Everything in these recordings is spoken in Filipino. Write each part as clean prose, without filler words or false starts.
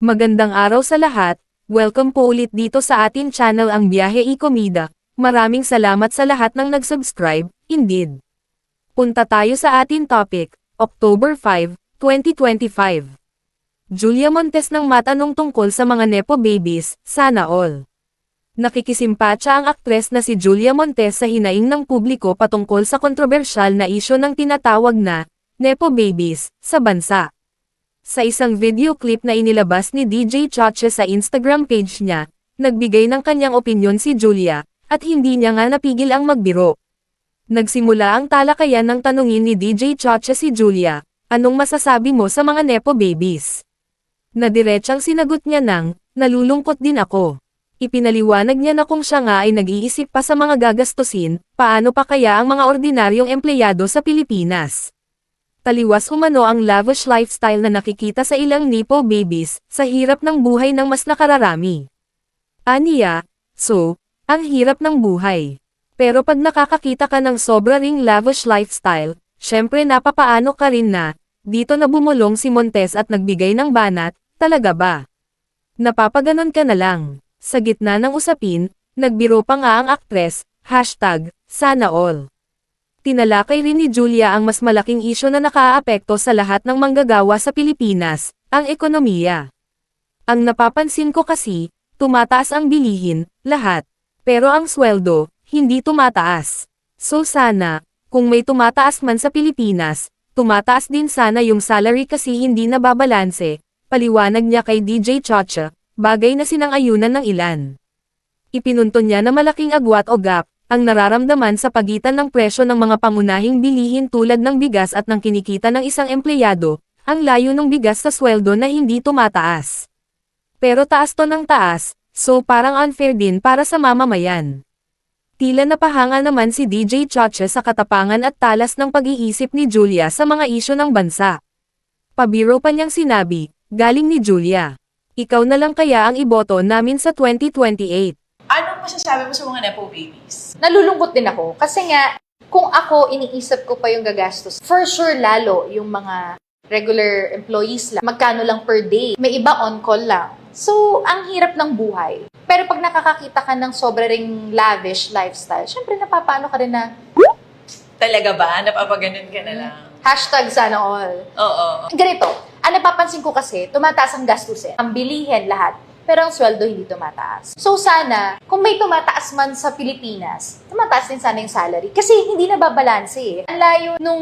Magandang araw sa lahat, welcome po ulit dito sa atin channel ang Biyahe y Comida. Maraming salamat sa lahat ng nag-subscribe, indeed. Punta tayo sa atin topic, October 5, 2025. Julia Montes nang matanong tungkol sa mga Nepo babies, sana all. Nakikisimpatsa ang aktres na si Julia Montes sa hinaing ng publiko patungkol sa kontrobersyal na isyu ng tinatawag na Nepo babies sa bansa. Sa isang video clip na inilabas ni DJ Chacha sa Instagram page niya, nagbigay ng kanyang opinyon si Julia, at hindi niya nga napigil ang magbiro. Nagsimula ang talakayan ng tanungin ni DJ Chacha si Julia, anong masasabi mo sa mga Nepo babies? Nadiretsang sinagot niya ng, nalulungkot din ako. Ipinaliwanag niya na kung siya nga ay nag-iisip pa sa mga gagastusin, paano pa kaya ang mga ordinaryong empleyado sa Pilipinas? Taliwas umano ang lavish lifestyle na nakikita sa ilang Nepo babies, sa hirap ng buhay ng mas nakararami. Aniya, so, ang hirap ng buhay. Pero pag nakakakita ka ng sobra ring lavish lifestyle, syempre napapaano ka rin na, dito na bumulong si Montes at nagbigay ng banat, talaga ba? Napapaganon ka na lang. Sa gitna ng usapin, nagbiro pa nga ang aktres, #sana all. Tinalakay rin ni Julia ang mas malaking isyu na nakaaapekto sa lahat ng manggagawa sa Pilipinas, ang ekonomiya. Ang napapansin ko kasi, tumataas ang bilihin, lahat. Pero ang sweldo, hindi tumataas. So sana, kung may tumataas man sa Pilipinas, tumataas din sana yung salary kasi hindi nababalanse, paliwanag niya kay DJ Chacha, bagay na sinang-ayunan ng ilan. Ipinunto niya na malaking agwat o gap, ang nararamdaman sa pagitan ng presyo ng mga pangunahing bilihin tulad ng bigas at ng kinikita ng isang empleyado, ang layo ng bigas sa sweldo na hindi tumataas. Pero taas to ng taas, so parang unfair din para sa mamamayan. Tila napahanga naman si DJ Chacha sa katapangan at talas ng pag-iisip ni Julia sa mga isyu ng bansa. Pabiro pa niyang sinabi, galing ni Julia. Ikaw na lang kaya ang iboto namin sa 2028. Anong masasabi mo sa mga Nepo babies? Nalulungkot din ako kasi nga kung ako iniisip ko pa yung gagastos, for sure lalo yung mga regular employees lang, magkano lang per day, may iba on call lang. So, ang hirap ng buhay. Pero pag nakakakita ka ng sobra ring lavish lifestyle, syempre napapaano ka rin na, Talaga ba? Napapaganon ka na lang? #sana all. Oo. Ganito, ang napapansin ko kasi, tumataas ang gastusin, ang bilihin lahat, pero ang sweldo hindi tumataas. So sana, kung may tumataas man sa Pilipinas, tumataas din sana yung salary. Kasi hindi nababalanse eh. Ang layo nung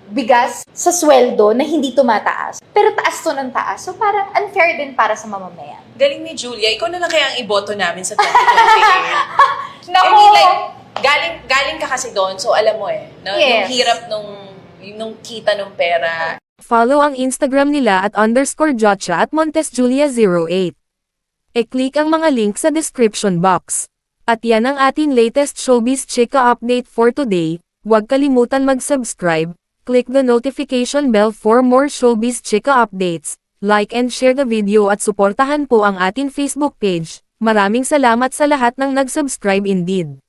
bigas sa sweldo na hindi tumataas. Pero taas to ng taas. So parang unfair din para sa mamamayan. Galing ni Julia. Ikaw na lang kaya ang iboto namin sa 2028. Nako! I mean like, galing ka kasi doon, so alam mo eh. No? Yes. Yung hirap nung kita ng pera. Follow ang Instagram nila at _Jocha at MontesJulia08. E-click ang mga link sa description box. At yan ang ating latest showbiz chika update for today. Huwag kalimutan mag-subscribe, click the notification bell for more showbiz chika updates, like and share the video at suportahan po ang ating Facebook page. Maraming salamat sa lahat ng nag-subscribe indeed.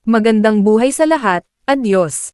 Magandang buhay sa lahat, adios!